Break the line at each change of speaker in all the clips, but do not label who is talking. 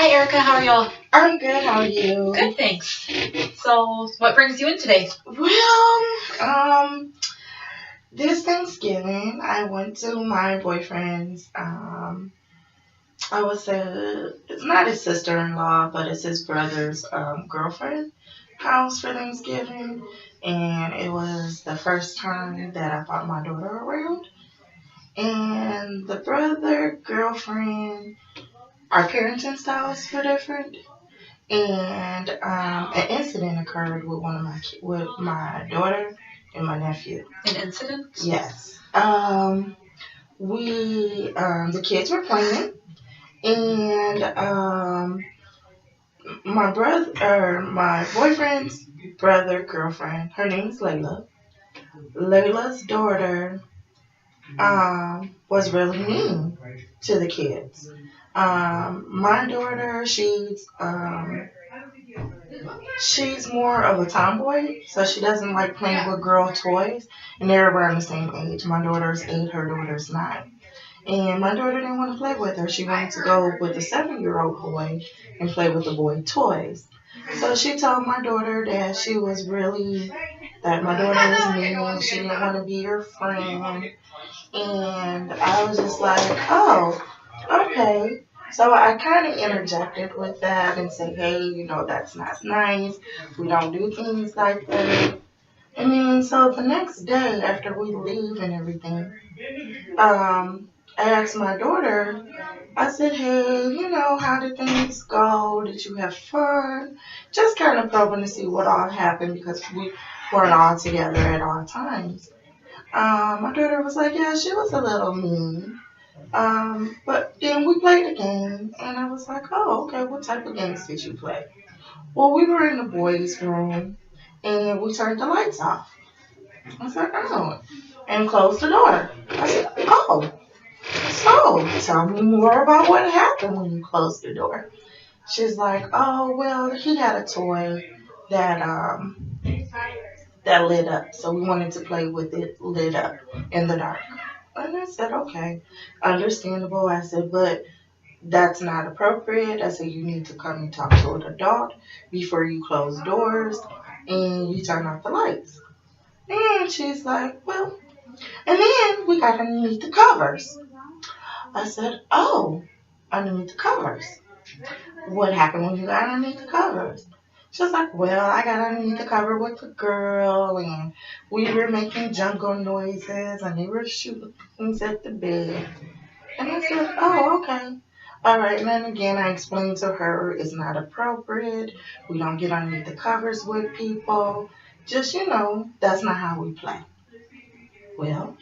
Hi, Erica. How are y'all?
I'm good. How are you?
Good, thanks. So, what brings you in today?
Well, this Thanksgiving, I went to my boyfriend's. I would say it's not his sister-in-law, but it's his brother's girlfriend house for Thanksgiving, and it was the first time that I brought my daughter around. And the brother girlfriend, our parenting styles were different. And an incident occurred with with my daughter and my nephew.
An incident?
Yes. The kids were playing, and my boyfriend's brother girlfriend, her name's Layla. Layla's daughter was really mean to the kids. My daughter, she's more of a tomboy, so she doesn't like playing with girl toys, and they're around the same age. My daughter's 8, her daughter's 9. And my daughter didn't want to play with her. She wanted to go with a 7-year-old boy and play with the boy toys. So she told my daughter that my daughter was mean, she didn't want to be her friend. And I was just like, oh, okay. So I kind of interjected with that and said, hey, that's not nice. We don't do things like that. And then, so the next day after we leave and everything, I asked my daughter, I said, hey, how did things go? Did you have fun? Just kind of probing to see what all happened because we weren't all together at all times. My daughter was like, yeah, she was a little mean. But then we played a game, and I was like, oh, okay, what type of games did you play? Well, we were in the boys' room, and we turned the lights off. I said, oh, and closed the door. I said, oh, so tell me more about what happened when you closed the door. She's like, oh, well, he had a toy that that lit up, so we wanted to play with it lit up in the dark. And I said, okay, understandable. I said, but that's not appropriate. I said, you need to come and talk to an adult before you close doors and you turn off the lights. And she's like, well, and then we got underneath the covers. I said, oh, underneath the covers. What happened when you got underneath the covers? She was like, well, I got underneath the cover with the girl, and we were making jungle noises, and they were shooting things at the bed. And I said, oh, okay. All right, and then again, I explained to her it's not appropriate. We don't get underneath the covers with people. Just, that's not how we play. Well,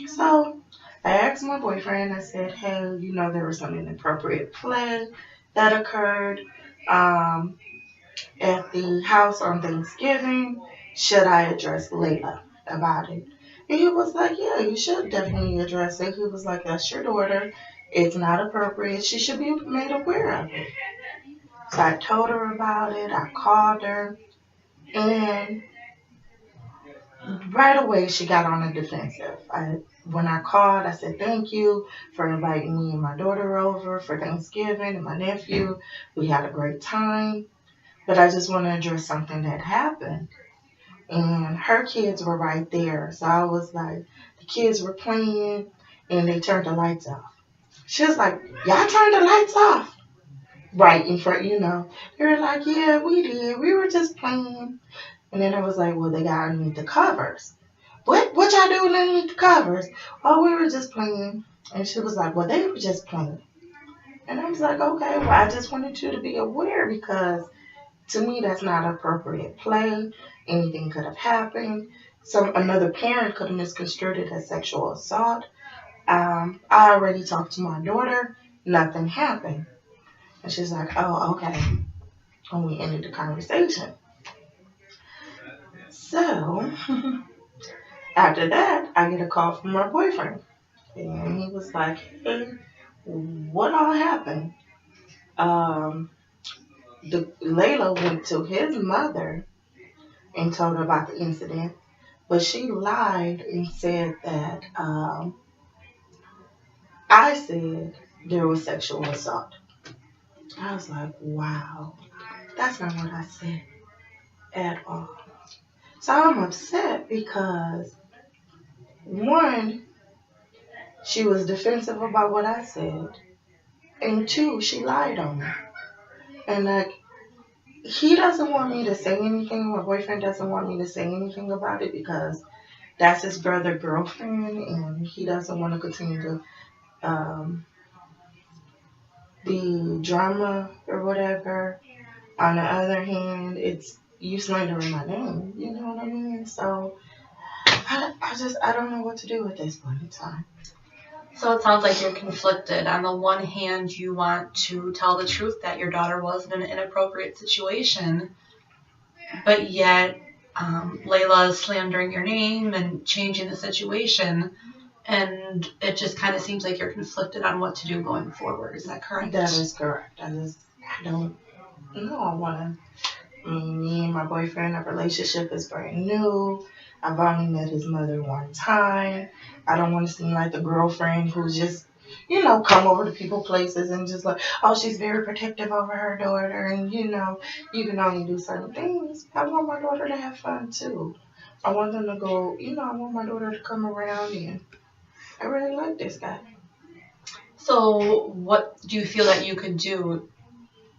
so I asked my boyfriend, I said, hey, there was some inappropriate play that occurred at the house on Thanksgiving. Should I address Layla about it? And he was like, yeah, you should definitely address it. He was like, that's your daughter. It's not appropriate. She should be made aware of it. So I told her about it. I called her. And right away, she got on the defensive. When I called, I said, thank you for inviting me and my daughter over for Thanksgiving and my nephew. We had a great time. But I just want to address something that happened. And her kids were right there. So I was like, the kids were playing and they turned the lights off. She was like, y'all turned the lights off. Right in front, They were like, yeah, we did. We were just playing. And then I was like, well, they got underneath the covers. What y'all doing underneath the covers? Oh, we were just playing. And she was like, well, they were just playing. And I was like, okay, well, I just wanted you to be aware because to me, that's not appropriate play. Anything could have happened. Another parent could have misconstrued it as sexual assault. I already talked to my daughter. Nothing happened. And she's like, oh, okay. And we ended the conversation. So, after that, I get a call from my boyfriend. And he was like, hey, what all happened? Layla went to his mother and told her about the incident, but she lied and said that I said there was sexual assault. I was like, wow, that's not what I said at all. So I'm upset because, one, she was defensive about what I said, and two, she lied on me. And like, he doesn't want me to say anything. My boyfriend doesn't want me to say anything about it because that's his brother girlfriend, and he doesn't want to continue to the drama or whatever. On the other hand, it's you slandering my name. You know what I mean? So I don't know what to do at this point in time.
So it sounds like you're conflicted. On the one hand, you want to tell the truth that your daughter was in an inappropriate situation, but yet Layla is slandering your name and changing the situation, and it just kind of seems like you're conflicted on what to do going forward. Is that correct?
That is correct. I don't know. I want to. Me and my boyfriend, our relationship is brand new. I've only met his mother one time. I don't want to seem like the girlfriend who's just, come over to people's places and just like, oh, she's very protective over her daughter, and you can only do certain things. I want my daughter to have fun too. I want them to go, I want my daughter to come around, and I really like this guy.
So what do you feel that you could do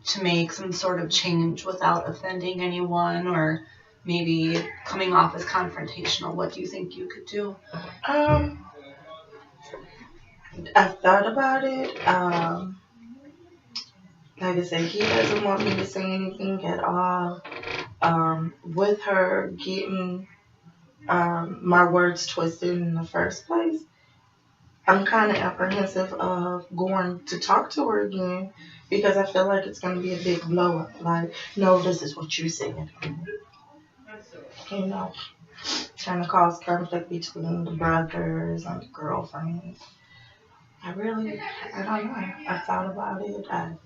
to make some sort of change without offending anyone or maybe coming off as confrontational? What do you think you could do?
I've thought about it. Like I said, he doesn't want me to say anything at all. With her getting my words twisted in the first place, I'm kind of apprehensive of going to talk to her again because I feel like it's going to be a big blow up. Like, no, this is what you said. Kind of cause conflict between the brothers and the girlfriends. I don't know. I thought about it. I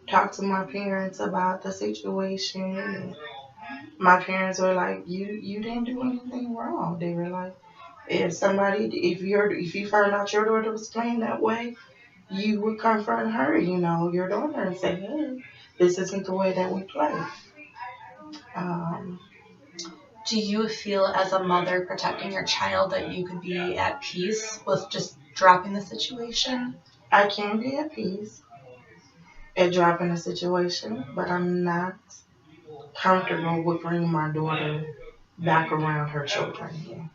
talked to my parents about the situation. And my parents were like, "You didn't do anything wrong." They were like, if you found out your daughter was playing that way, you would confront her, your daughter, and say, "Hey, this isn't the way that we play."
Do you feel as a mother protecting your child that you could be at peace with just dropping the situation?
I can be at peace at dropping the situation, but I'm not comfortable with bringing my daughter back around her children again.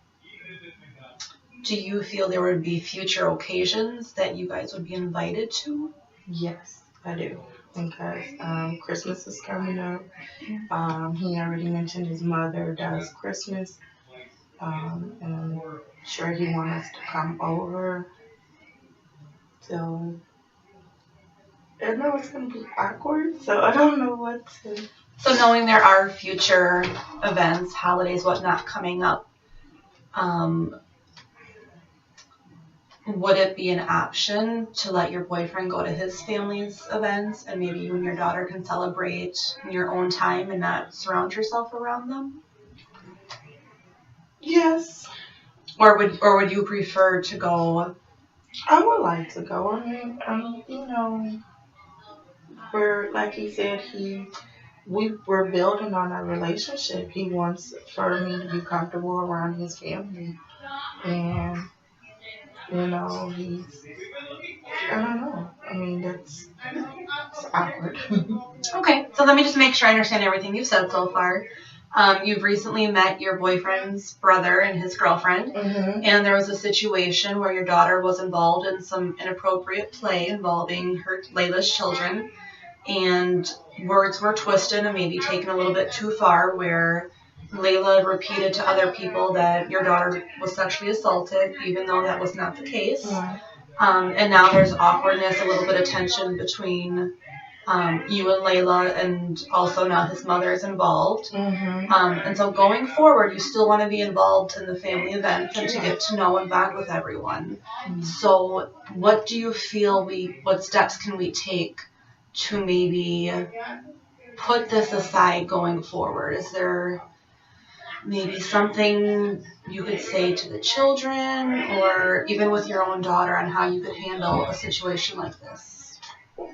Do you feel there would be future occasions that you guys would be invited to?
Yes, I do. Because Christmas is coming up. He already mentioned his mother does Christmas. And I'm sure he wants us to come over. So I know it's going to be awkward, so I don't know what to.
So knowing there are future events, holidays, whatnot coming up, would it be an option to let your boyfriend go to his family's events and maybe you and your daughter can celebrate in your own time and not surround yourself around them?
Yes.
Or would you prefer to go?
I would like to go. I mean, we're like he said, we're building on our relationship. He wants for me to be comfortable around his family, and he's. I don't know. I mean, it's awkward.
Okay, so let me just make sure I understand everything you've said so far. You've recently met your boyfriend's brother and his girlfriend, and there was a situation where your daughter was involved in some inappropriate play involving Layla's children, and words were twisted and maybe taken a little bit too far, where Layla repeated to other people that your daughter was sexually assaulted, even though that was not the case. And now there's awkwardness, a little bit of tension between you and Layla, and also now his mother is involved. And so going forward, you still want to be involved in the family events and to get to know and bond with everyone. So what do you feel what steps can we take to maybe put this aside going forward? Is there maybe something you could say to the children or even with your own daughter on how you could handle a situation like this?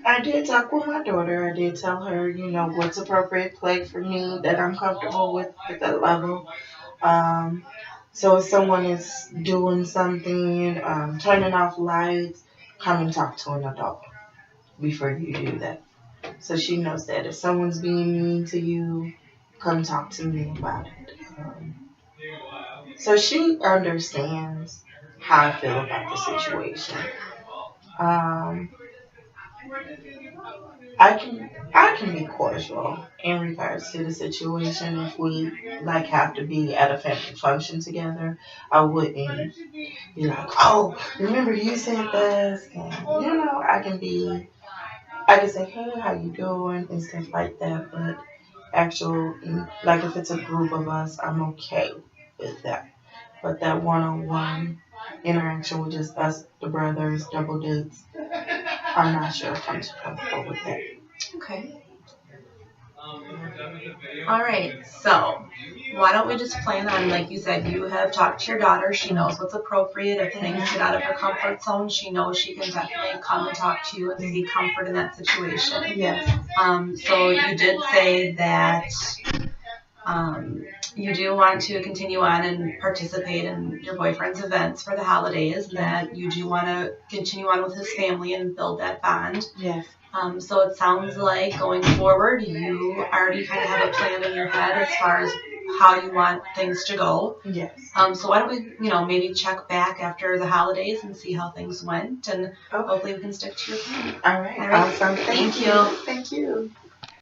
I did talk with my daughter. I did tell her, what's appropriate play for me that I'm comfortable with at that level. Um, so if someone is doing something, turning off lights, come and talk to an adult before you do that. So she knows that if someone's being mean to you, come talk to me about it. So she understands how I feel about the situation. Um, I can be cordial in regards to the situation. If we have to be at a family function together, I wouldn't be like, oh, remember you said this, and I can say, hey, how you doing, and stuff like that. But if it's a group of us, I'm okay with that. But that one-on-one interaction with just us, the brothers, double dates, I'm not sure if I'm too comfortable with that.
Okay. All right. So why don't we just plan on, like you said, you have talked to your daughter. She knows what's appropriate. If things get out of her comfort zone, she knows she can definitely come and talk to you and seek comfort in that situation.
Yes.
So you did say that you do want to continue on and participate in your boyfriend's events for the holidays, that you do want to continue on with his family and build that bond.
Yes.
So it sounds like going forward, you already kind of have a plan in your head as far as how you want things to go.
Yes.
So why don't we, maybe check back after the holidays and see how things went, and hopefully we can stick to your plan.
All right. Awesome.
Thank you.
Thank you.